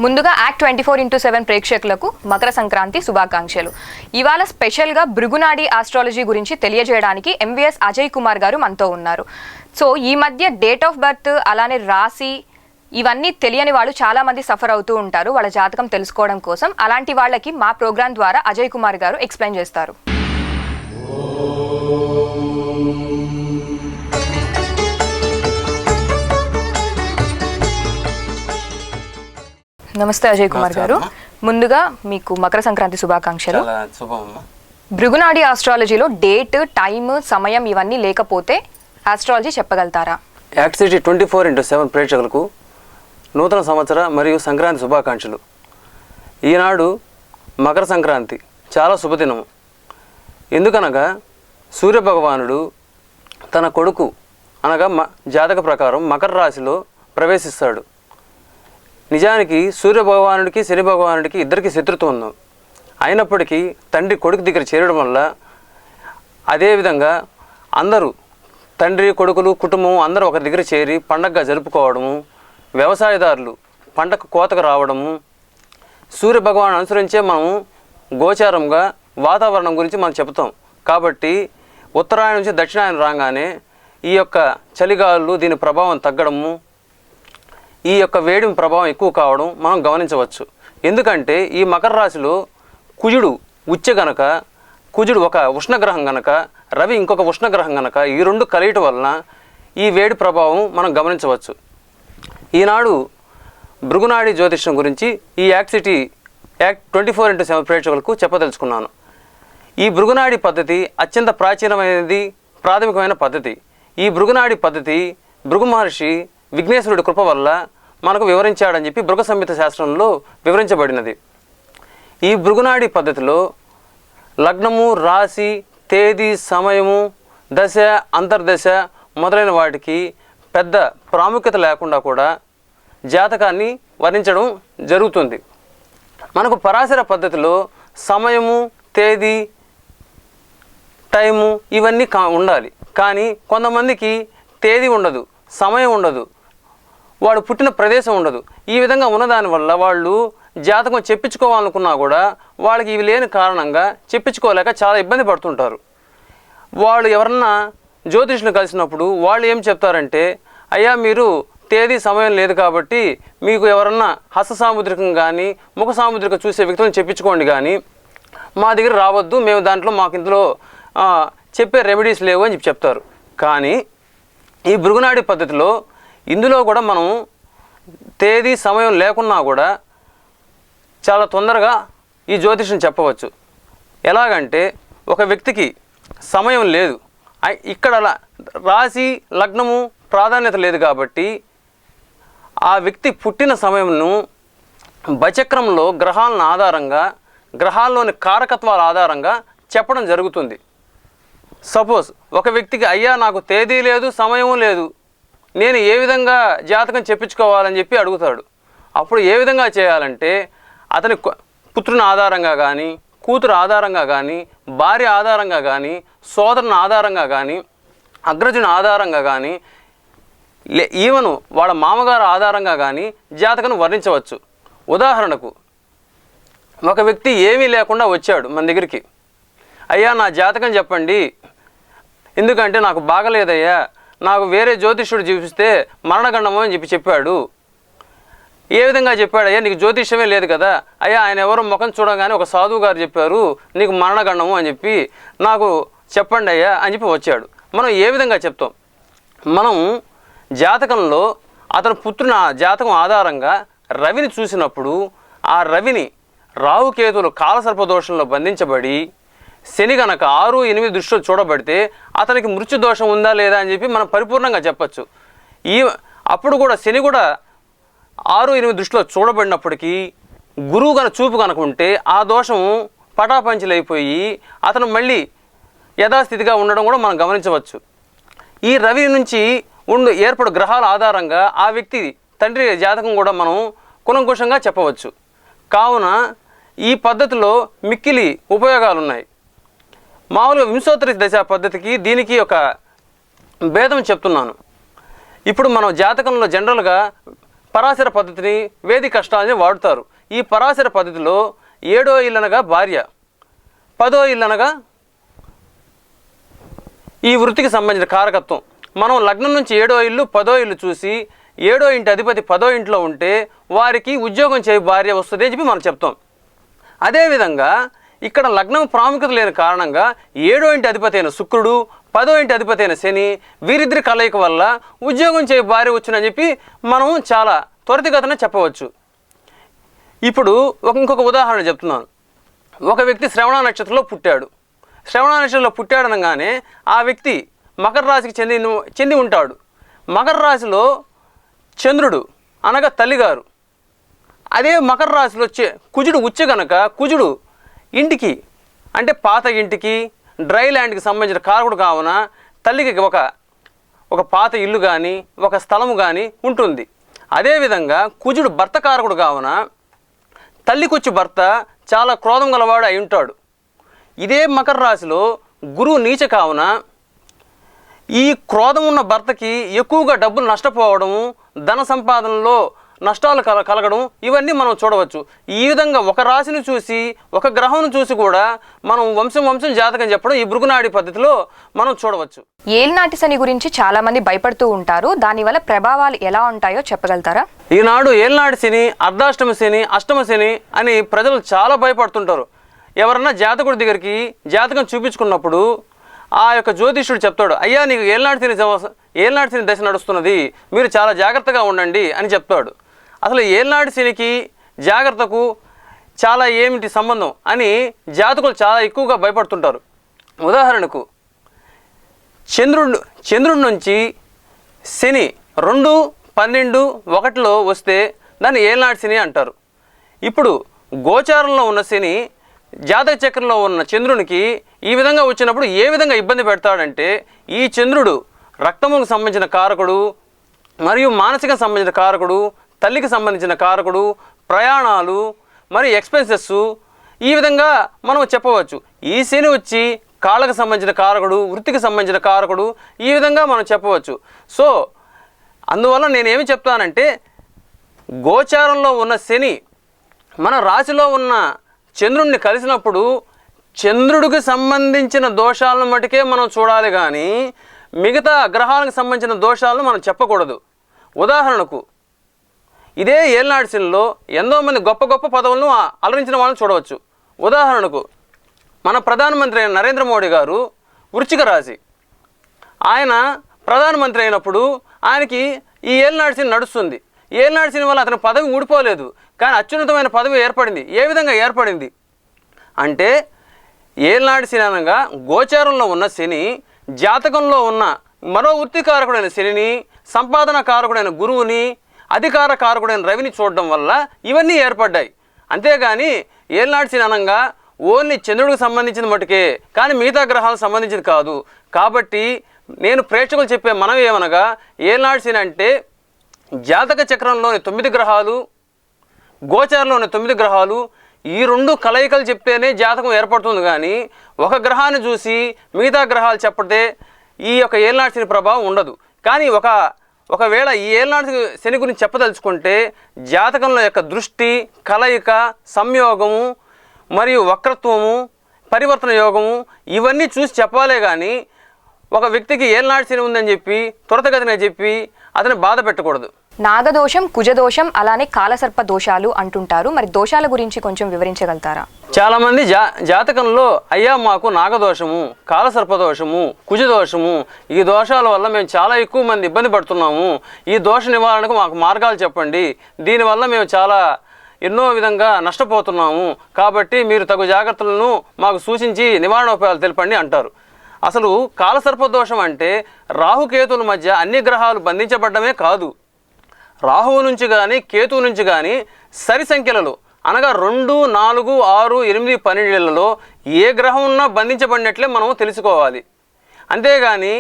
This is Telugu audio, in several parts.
ముందుగా యాక్ట్ 24/7 ప్రేక్షకులకు మకర సంక్రాంతి శుభాకాంక్షలు. ఇవాళ స్పెషల్గా భృగునాడి ఆస్ట్రాలజీ గురించి తెలియజేయడానికి ఎంవీఎస్ అజయ్ కుమార్ గారు మనతో ఉన్నారు. సో ఈ మధ్య డేట్ ఆఫ్ బర్త్ అలానే రాశి ఇవన్నీ తెలియని వాళ్ళు చాలా మంది సఫర్ అవుతూ ఉంటారు వాళ్ళ జాతకం తెలుసుకోవడం కోసం. అలాంటి వాళ్ళకి మా ప్రోగ్రాం ద్వారా అజయ్ కుమార్ గారు ఎక్స్ప్లెయిన్ చేస్తారు. నమస్తే అజయ్ కుమార్ గారు, ముందుగా మీకు మకర సంక్రాంతి శుభాకాంక్షలు. భృగునాడి ఆస్ట్రాలజీలో డేట్, టైమ్, సమయం ఇవన్నీ లేకపోతే ఆస్ట్రాలజీ చెప్పగలుగుతారా? యాక్ట్ 24/7 ప్రేక్షకులకు నూతన సంవత్సర మరియు సంక్రాంతి శుభాకాంక్షలు. ఈనాడు మకర సంక్రాంతి చాలా శుభదినము. ఎందుకనగా సూర్యభగవానుడు తన కొడుకు అనగా జాతక ప్రకారం మకర రాశిలో ప్రవేశిస్తాడు. నిజానికి సూర్యభగవానుడికి శని భగవానుడికి ఇద్దరికి శత్రుత్వం ఉంది. అయినప్పటికీ తండ్రి కొడుకు దగ్గర చేరడం వల్ల అదేవిధంగా అందరూ తండ్రి కొడుకులు కుటుంబం అందరూ ఒక దగ్గర చేరి పండగగా జరుపుకోవడము, వ్యవసాయదారులు పంటకు కోతకు రావడము, సూర్యభగవాను అనుసరించే మనము గోచారంగా వాతావరణం గురించి మనం చెప్తాం. కాబట్టి ఉత్తరాయణ నుంచి దక్షిణాయనం రాగానే ఈ యొక్క చలిగాలులు దీని ప్రభావం తగ్గడము, ఈ యొక్క వేడిమి ప్రభావం ఎక్కువ కావడం మనం గమనించవచ్చు. ఎందుకంటే ఈ మకర రాశిలో కుజుడు ఉచ్చ గనక, కుజుడు ఒక ఉష్ణగ్రహం గనక, రవి ఇంకొక ఉష్ణగ్రహం గనక, ఈ రెండు కలియటం వలన ఈ వేడి ప్రభావం మనం గమనించవచ్చు. ఈనాడు భృగునాడి జ్యోతిష్యం గురించి ఈ యాక్ట్ 24/7 ప్రేక్షకులకు చెప్పదలుచుకున్నాను. ఈ భృగునాడి పద్ధతి అత్యంత ప్రాచీనమైనది, ప్రాథమికమైన పద్ధతి. ఈ భృగునాడి పద్ధతి భృగు మహర్షి విఘ్నేశ్వరుడి కృప వల్ల మనకు వివరించాడని చెప్పి భృగ సంహిత శాస్త్రంలో వివరించబడినది. ఈ భృగునాడి పద్ధతిలో లగ్నము, రాశి, తేదీ, సమయము, దశ, అంతర్దశ మొదలైన వాటికి పెద్ద ప్రాముఖ్యత లేకుండా కూడా జాతకాన్ని వర్ణించడం జరుగుతుంది. మనకు పరాశర పద్ధతిలో సమయము, తేదీ, టైము ఇవన్నీ ఉండాలి. కానీ కొంతమందికి తేదీ ఉండదు, సమయం ఉండదు, వాడు పుట్టిన ప్రదేశం ఉండదు. ఈ విధంగా ఉన్నదానివల్ల వాళ్ళు జాతకం చెప్పించుకోవాలనుకున్నా కూడా వాళ్ళకి ఇవి లేని కారణంగా చెప్పించుకోలేక చాలా ఇబ్బంది పడుతుంటారు. వాళ్ళు ఎవరన్నా జ్యోతిష్యులు కలిసినప్పుడు వాళ్ళు ఏం చెప్తారంటే, అయ్యా మీరు తేదీ సమయం లేదు కాబట్టి మీకు ఎవరన్నా హస్త సాముద్రికం కానీ ముఖ సాముద్రిక చూసే వ్యక్తులను చెప్పించుకోండి, కానీ మా దగ్గర రావద్దు, మేము దాంట్లో మాకు ఇందులో చెప్పే రెమెడీస్ లేవు అని చెప్తారు. కానీ ఈ భృగునాడి పద్ధతిలో ఇందులో కూడా మనం తేదీ సమయం లేకున్నా కూడా చాలా తొందరగా ఈ జ్యోతిష్యం చెప్పవచ్చు. ఎలాగంటే ఒక వ్యక్తికి సమయం లేదు, ఇక్కడ రాశి లగ్నము ప్రాధాన్యత లేదు కాబట్టి ఆ వ్యక్తి పుట్టిన సమయంను బచక్రంలో గ్రహాలను ఆధారంగా, గ్రహాల్లోని కారకత్వాల ఆధారంగా చెప్పడం జరుగుతుంది. సపోజ్ ఒక వ్యక్తికి అయ్యా నాకు తేదీ లేదు, సమయం లేదు, నేను ఏ విధంగా జాతకం చెప్పించుకోవాలని చెప్పి అడుగుతాడు. అప్పుడు ఏ విధంగా చేయాలంటే అతని పుత్రుని ఆధారంగా కానీ, కూతురు ఆధారంగా కానీ, భార్య ఆధారంగా కానీ, సోదరుని ఆధారంగా కానీ, అగ్రజుని ఆధారంగా కానీ, ఈవెను వాళ్ళ మామగారు ఆధారంగా కానీ జాతకం వర్ణించవచ్చు. ఉదాహరణకు ఒక వ్యక్తి ఏమీ లేకుండా వచ్చాడు మన దగ్గరికి, అయ్యా నా జాతకం చెప్పండి, ఎందుకంటే నాకు బాగలేదయ్యా, నాకు వేరే జ్యోతిష్యుడు చూపిస్తే మరణగండము అని చెప్పాడు. ఏ విధంగా చెప్పాడయ్యా, నీకు జ్యోతిష్యమే లేదు కదా, అయ్యా ఆయన ఎవరో ముఖం చూడగానే ఒక సాధువు గారు చెప్పారు నీకు మరణగండము అని చెప్పి, నాకు చెప్పండి అయ్యా అని చెప్పి వచ్చాడు. మనం ఏ విధంగా చెప్తాం? మనం జాతకంలో అతని పుత్రుని జాతకం ఆధారంగా రవిని చూసినప్పుడు ఆ రవిని రాహుకేతువులు కాలసర్పదోషంలో బంధించబడి శని గనక 6, 8 దృష్టిలో చూడబడితే అతనికి మృత్యుదోషం ఉందా లేదా అని చెప్పి మనం పరిపూర్ణంగా చెప్పచ్చు. అప్పుడు కూడా శని కూడా 6, 8 దృష్టిలో చూడబడినప్పటికీ గురువు కనుక చూపు కనుక ఉంటే ఆ దోషం పటాపంచలైపోయి అతను మళ్ళీ యథాస్థితిగా ఉండడం కూడా మనం గమనించవచ్చు. ఈ రవి నుంచి ఏర్పడు గ్రహాల ఆధారంగా ఆ వ్యక్తి తండ్రి జాతకం కూడా మనం కులంకుశంగా చెప్పవచ్చు. కావున ఈ పద్ధతిలో మిక్కిలి ఉపయోగాలు ఉన్నాయి. మామూలుగా వింశోత్తరి దశ పద్ధతికి దీనికి ఒక భేదం చెప్తున్నాను. ఇప్పుడు మనం జాతకంలో జనరల్గా పరాశర పద్ధతిని, వేదిక కష్టాలని వాడుతారు. ఈ పరాశర పద్ధతిలో 7వ ఇల్లు అనగా భార్య, 10వ ఇల్లు అనగా ఈ వృత్తికి సంబంధించిన కారకత్వం. మనం లగ్నం నుంచి 7వ ఇల్లు 10వ ఇల్లు చూసి 7వ ఇంటి అధిపతి 10వ ఇంట్లో ఉంటే వారికి ఉద్యోగం చేయ భార్య వస్తుంది అని చెప్పి మనం చెప్తాం. అదేవిధంగా ఇక్కడ లగ్నం ప్రాముఖ్యత లేని కారణంగా 7వ ఇంటి అధిపతి అయిన శుక్రుడు, 10వ ఇంటి అధిపతి అయిన శని, వీరిద్దరి కలయిక వల్ల ఉద్యోగం చేయ భార్య వచ్చిందని చెప్పి మనం చాలా త్వరితగతిన చెప్పవచ్చు. ఇప్పుడు ఇంకొక ఉదాహరణ చెప్తున్నాను. ఒక వ్యక్తి శ్రవణ నక్షత్రంలో పుట్టాడు. శ్రవణ నక్షత్రంలో పుట్టాడనగానే ఆ వ్యక్తి మకర రాశికి చెంది ఉంటాడు. మకర రాశిలో చంద్రుడు అనగా తల్లిగారు. అదే మకర రాశిలో కుజుడు ఉచ్చ గనక కుజుడు ఇంటికి అంటే పాత ఇంటికి, డ్రై ల్యాండ్కి సంబంధించిన కారకుడు కావున తల్లికి ఒక పాత ఇల్లు కానీ, ఒక స్థలము కానీ ఉంటుంది. అదేవిధంగా కుజుడు భర్త కారకుడు కావున తల్లికొచ్చి భర్త చాలా క్రోధం గలవాడు అయి ఉంటాడు. ఇదే మకర రాశిలో గురువు నీచ కావున ఈ క్రోధం ఉన్న భర్తకి ఎక్కువగా డబ్బులు నష్టపోవడము, ధన సంపాదనలో నష్టాలు కలగడం ఇవన్నీ మనం చూడవచ్చు. ఈ విధంగా ఒక రాశిని చూసి, ఒక గ్రహం చూసి కూడా మనం వంశం జాతకం చెప్పడం ఈ భృగునాడి పద్ధతిలో మనం చూడవచ్చు. ఏలినాటి శని గురించి చాలా మంది భయపడుతూ ఉంటారు. దానివల్ల ప్రభావాలు ఎలా ఉంటాయో చెప్పగలుగుతారా? ఈనాడు ఏలినాటి శని, అర్ధాష్టమ శని, అష్టమ శని అని ప్రజలు చాలా భయపడుతుంటారు. ఎవరన్నా జాతకుడి దగ్గరికి జాతకం చూపించుకున్నప్పుడు ఆ యొక్క జ్యోతిష్యుడు చెప్తాడు, అయ్యా నీకు ఏలినాటి శని దశ నడుస్తున్నది, మీరు చాలా జాగ్రత్తగా ఉండండి అని చెప్తాడు. అసలు ఏలినాటి శనికి జాగ్రత్తకు చాలా ఏమిటి సంబంధం అని జాతకులు చాలా ఎక్కువగా భయపడుతుంటారు. ఉదాహరణకు చంద్రుడి నుంచి శని 2, 12, 1లో వస్తే దాన్ని ఏలినాటి శని అంటారు. ఇప్పుడు గోచారంలో ఉన్న శని జాతక చక్రంలో ఉన్న చంద్రునికి ఈ విధంగా వచ్చినప్పుడు ఏ విధంగా ఇబ్బంది పెడతాడంటే, ఈ చంద్రుడు రక్తముకు సంబంధించిన కారకుడు మరియు మానసిక సంబంధించిన కారకుడు, తల్లికి సంబంధించిన కారకుడు, ప్రయాణాలు మరియు ఎక్స్పెన్సెస్, ఈ విధంగా మనం చెప్పవచ్చు. ఈ శని వచ్చి కాళ్ళకు సంబంధించిన కారకుడు, వృత్తికి సంబంధించిన కారకుడు, ఈ విధంగా మనం చెప్పవచ్చు. సో అందువల్ల నేనేమి చెప్తానంటే, గోచారంలో ఉన్న శని మన రాశిలో ఉన్న చంద్రుడిని కలిసినప్పుడు చంద్రుడికి సంబంధించిన దోషాలను మటుకే మనం చూడాలి, కానీ మిగతా గ్రహాలకు సంబంధించిన దోషాలను మనం చెప్పకూడదు. ఉదాహరణకు ఇదే ఏలినాటి శనిలో ఎంతోమంది గొప్ప గొప్ప పదవులను అలరించిన వాళ్ళని చూడవచ్చు. ఉదాహరణకు మన ప్రధానమంత్రి అయిన నరేంద్ర మోడీ గారు వృశ్చిక రాశి. ఆయన ప్రధానమంత్రి అయినప్పుడు ఆయనకి ఈ ఏలినాటి శని నడుస్తుంది. ఏలినాటి శని వల్ల అతని పదవి ఊడిపోలేదు, కానీ అత్యున్నతమైన పదవి ఏర్పడింది. ఏ విధంగా ఏర్పడింది అంటే, ఏలినాటి శని అనగా గోచారంలో ఉన్న శని జాతకంలో ఉన్న మరో వృత్తి కారకుడైన శనిని, సంపాదన కారకుడైన గురువుని, అధికార కారకుడైన రవిని చూడడం వల్ల ఇవన్నీ ఏర్పడ్డాయి. అంతేగాని ఏలినాటి శని అనగా ఓన్లీ చంద్రుడికి సంబంధించిన మటుకే, కానీ మిగతా గ్రహాలకు సంబంధించింది కాదు. కాబట్టి నేను ప్రేక్షకులు చెప్పే మనవి ఏమనగా, ఏలినాటి శని అంటే జాతక చక్రంలోని 9 గ్రహాలు, గోచారంలోని 9 గ్రహాలు, ఈ 2 కలయికలు చెప్తేనే జాతకం ఏర్పడుతుంది. కానీ ఒక గ్రహాన్ని చూసి మిగతా గ్రహాలు చెప్పతే ఈ యొక్క ఏలినాటి శని ప్రభావం ఉండదు. కానీ ఒకవేళ ఈ ఏలినాటి శని గురించి చెప్పదలుచుకుంటే, జాతకంలో యొక్క దృష్టి, కలయిక, సంయోగము మరియు వక్రత్వము, పరివర్తన యోగము ఇవన్నీ చూసి చెప్పాలే కానీ ఒక వ్యక్తికి ఏలినాటి శని ఉందని చెప్పి త్వరతగతిన చెప్పి అతని బాధ పెట్టకూడదు. నాగదోషం, కుజదోషం, అలానే కాలసర్ప దోషాలు అంటుంటారు. మరి దోషాల గురించి కొంచెం వివరించగలుగుతారా? చాలామంది జాతకంలో అయ్యా మాకు నాగదోషము, కాలసర్పదోషము, కుజదోషము, ఈ దోషాల వల్ల మేము చాలా ఎక్కువ మంది ఇబ్బంది పడుతున్నాము, ఈ దోష నివారణకు మాకు మార్గాలు చెప్పండి, దీనివల్ల మేము చాలా ఎన్నో విధంగా నష్టపోతున్నాము, కాబట్టి మీరు తగు జాగ్రత్తలను మాకు సూచించి నివారణోపాయాలు తెలపండి అంటారు. అసలు కాలసర్పదోషం అంటే రాహుకేతుల మధ్య అన్ని గ్రహాలు బంధించబడ్డమే కాదు, రాహువు నుంచి కానీ కేతువు నుంచి కానీ సరి సంఖ్యలలో అనగా 2, 4, 6, 8, 12లలో ఏ గ్రహం ఉన్నా బంధించబడినట్లే మనం తెలుసుకోవాలి. అంతేగాని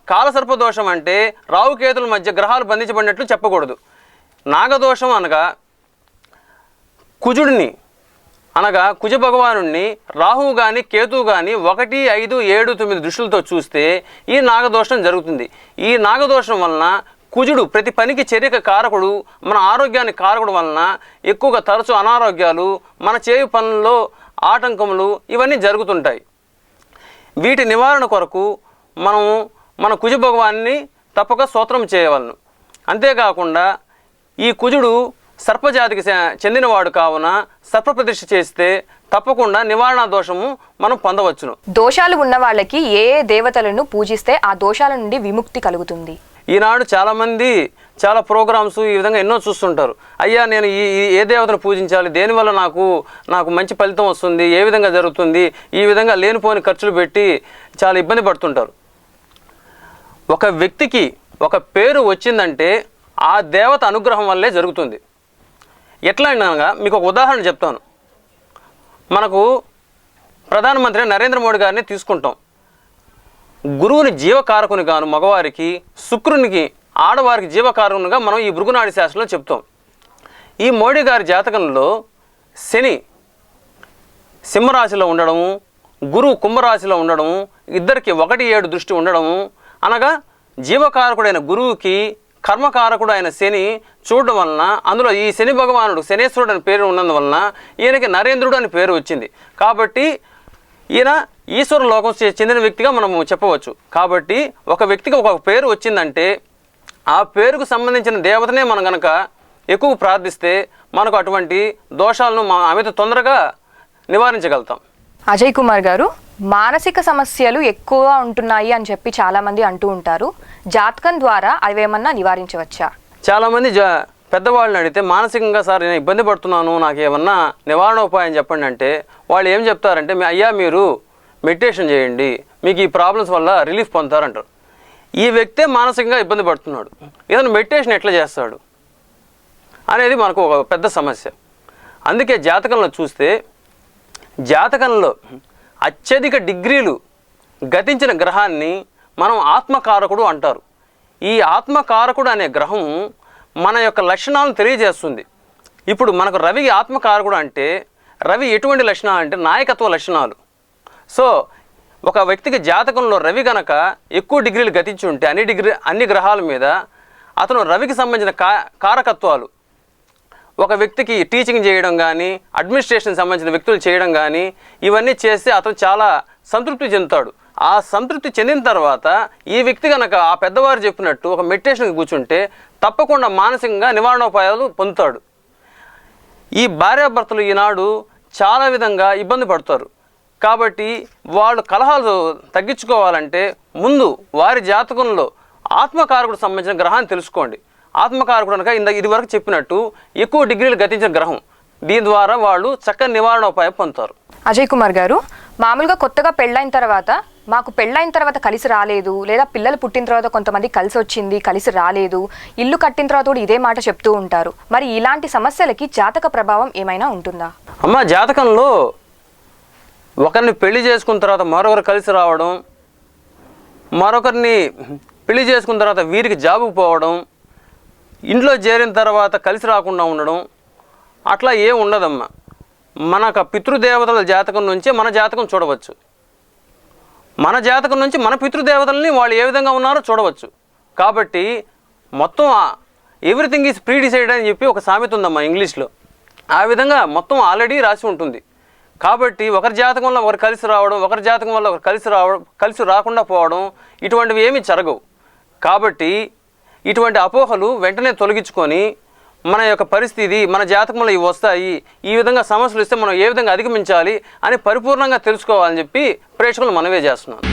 కాలసర్పదోషం అంటే రాహుకేతుల మధ్య గ్రహాలు బంధించబడినట్లు చెప్పకూడదు. నాగదోషం అనగా కుజుడిని అనగా కుజ భగవానుడిని రాహువు కానీ కేతువు కానీ 1, 5, 7, 9 దృష్టిలతో చూస్తే ఈ నాగదోషం జరుగుతుంది. ఈ నాగదోషం వలన కుజుడు ప్రతి పనికి చర్యక కారకుడు, మన ఆరోగ్యానికి కారకుడు వలన ఎక్కువగా తరచు అనారోగ్యాలు, మన చేయు పనుల్లో ఆటంకములు ఇవన్నీ జరుగుతుంటాయి. వీటి నివారణ కొరకు మనము మన కుజ భగవాన్ని తప్పక స్తోత్రం చేయవలను. అంతేకాకుండా ఈ కుజుడు సర్పజాతికి చెందినవాడు కావున సర్పప్రతిష్ఠ చేస్తే తప్పకుండా నివారణ దోషము మనం పొందవచ్చును. దోషాలు ఉన్న వాళ్ళకి ఏ ఏ దేవతలను పూజిస్తే ఆ దోషాల నుండి విముక్తి కలుగుతుంది? ఈనాడు చాలామంది చాలా ప్రోగ్రామ్స్ ఈ విధంగా ఎన్నో చూస్తుంటారు. అయ్యా నేను ఏ దేవతను పూజించాలి, దేనివల్ల నాకు మంచి ఫలితం వస్తుంది, ఏ విధంగా జరుగుతుంది, ఈ విధంగా లేనిపోని ఖర్చులు పెట్టి చాలా ఇబ్బంది పడుతుంటారు. ఒక వ్యక్తికి ఒక పేరు వచ్చిందంటే ఆ దేవత అనుగ్రహం వల్లే జరుగుతుంది. ఎట్లా అనగా మీకు ఒక ఉదాహరణ చెప్తాను. మనకు ప్రధానమంత్రి నరేంద్ర మోడీ గారిని తీసుకుంటాం. గురువుని జీవకారకుని గాను మగవారికి, శుక్రునికి ఆడవారికి జీవకారకునిగా మనం ఈ భృగునాడి శాస్త్రంలో చెప్తాం. ఈ మోడీ గారి జాతకంలో శని సింహరాశిలో ఉండడము, గురువు కుంభరాశిలో ఉండడము, ఇద్దరికి 1-7 దృష్టి ఉండడము, అనగా జీవకారకుడైన గురువుకి కర్మకారకుడు అయిన శని చూడడం వలన, అందులో ఈ శని భగవానుడు శనేశ్వరుడు అని పేరు ఉన్నందువలన ఈయనకి నరేంద్రుడు అని పేరు వచ్చింది. కాబట్టి ఈయన ఈశ్వర లోకం చెందిన వ్యక్తిగా మనము చెప్పవచ్చు. కాబట్టి ఒక వ్యక్తికి ఒక పేరు వచ్చిందంటే ఆ పేరుకు సంబంధించిన దేవతనే మనం కనుక ఎక్కువ ప్రార్థిస్తే మనకు అటువంటి దోషాలను అమిత తొందరగా నివారించగలుగుతాం. అజయ్ కుమార్ గారు, మానసిక సమస్యలు ఎక్కువ ఉంటున్నాయి అని చెప్పి చాలామంది అంటూ ఉంటారు. జాతకం ద్వారా అవేమన్నా నివారించవచ్చా? చాలామంది పెద్దవాళ్ళని అడిగితే మానసికంగా సార్ నేను ఇబ్బంది పడుతున్నాను, నాకు ఏమన్నా నివారణ ఉపాయం చెప్పండి అంటే వాళ్ళు ఏం చెప్తారంటే అయ్యా మీరు మెడిటేషన్ చేయండి, మీకు ఈ ప్రాబ్లమ్స్ వల్ల రిలీఫ్ పొందుతారంటారు. ఈ వ్యక్తే మానసికంగా ఇబ్బంది పడుతున్నాడు, ఏదైనా మెడిటేషన్ ఎట్లా చేస్తాడు అనేది మనకు ఒక పెద్ద సమస్య. అందుకే జాతకంలో చూస్తే జాతకంలో అత్యధిక డిగ్రీలు గతించిన గ్రహాన్ని మనం ఆత్మకారకుడు అంటారు. ఈ ఆత్మకారకుడు అనే గ్రహం మన యొక్క లక్షణాలను తెలియజేస్తుంది. ఇప్పుడు మనకు రవి ఆత్మకారకుడు అంటే రవి ఎటువంటి లక్షణాలు అంటే నాయకత్వ లక్షణాలు. సో ఒక వ్యక్తికి జాతకంలో రవి గనక ఎక్కువ డిగ్రీలు గతించి ఉంటే అన్ని గ్రహాల మీద అతను రవికి సంబంధించిన కారకత్వాలు, ఒక వ్యక్తికి టీచింగ్ చేయడం కానీ, అడ్మినిస్ట్రేషన్ సంబంధించిన వ్యక్తులు చేయడం కానీ ఇవన్నీ చేస్తే అతను చాలా సంతృప్తి చెందుతాడు. ఆ సంతృప్తి చెందిన తర్వాత ఈ వ్యక్తి కనుక ఆ పెద్దవారు చెప్పినట్టు ఒక మెడిటేషన్కి కూర్చుంటే తప్పకుండా మానసికంగా నివారణోపాయాలు పొందుతాడు. ఈ భార్యాభర్తలు ఈనాడు చాలా విధంగా ఇబ్బంది పడతారు. కాబట్టి వాళ్ళు కలహాలు తగ్గించుకోవాలంటే ముందు వారి జాతకంలో ఆత్మకారకుడు సంబంధించిన గ్రహాన్ని తెలుసుకోండి. ఆత్మకారకుడు అనగా ఇది వరకు చెప్పినట్టు ఎక్కువ డిగ్రీలు గతించిన గ్రహం. దీని ద్వారా వాళ్ళు చక్కని నివారణోపాయం పొందుతారు. అజయ్ కుమార్ గారు, మామూలుగా కొత్తగా పెళ్ళైన తర్వాత మాకు పెళ్ళైన తర్వాత కలిసి రాలేదు, లేదా పిల్లలు పుట్టిన తర్వాత కొంతమంది కలిసి వచ్చింది, కలిసి రాలేదు, ఇల్లు కట్టిన తర్వాత కూడా ఇదే మాట చెప్తూ ఉంటారు. మరి ఇలాంటి సమస్యలకి జాతక ప్రభావం ఏమైనా ఉంటుందా? అమ్మ, జాతకంలో ఒకరిని పెళ్లి చేసుకున్న తర్వాత మరొకరు కలిసి రావడం, మరొకరిని పెళ్లి చేసుకున్న తర్వాత వీరికి జాబుకు పోవడం, ఇంట్లో చేరిన తర్వాత కలిసి రాకుండా ఉండడం, అట్లా ఏం ఉండదమ్మా. మనకు పితృదేవతల జాతకం నుంచే మన జాతకం చూడవచ్చు. మన జాతకం నుంచి మన పితృదేవతల్ని వాళ్ళు ఏ విధంగా ఉన్నారో చూడవచ్చు. కాబట్టి మొత్తం ఎవ్రీథింగ్ ఈజ్ ప్రీ డిసైడెడ్ అని చెప్పి ఒక సామెత ఉందమ్మా ఇంగ్లీష్లో. ఆ విధంగా మొత్తం ఆల్రెడీ రాసి ఉంటుంది. కాబట్టి ఒకరి జాతకంలో ఒకరు కలిసి రావడం, ఒకరి జాతకం వల్ల ఒకరు కలిసి రాకుండా పోవడం, ఇటువంటివి ఏమీ జరగవు. కాబట్టి ఇటువంటి అపోహలు వెంటనే తొలగించుకొని మన యొక్క పరిస్థితి, మన జాతకంలో ఇవి వస్తాయి, ఈ విధంగా సమస్యలు ఇస్తే మనం ఏ విధంగా అధిగమించాలి అని పరిపూర్ణంగా తెలుసుకోవాలని చెప్పి ప్రేక్షకులు మనవే చేస్తున్నాను.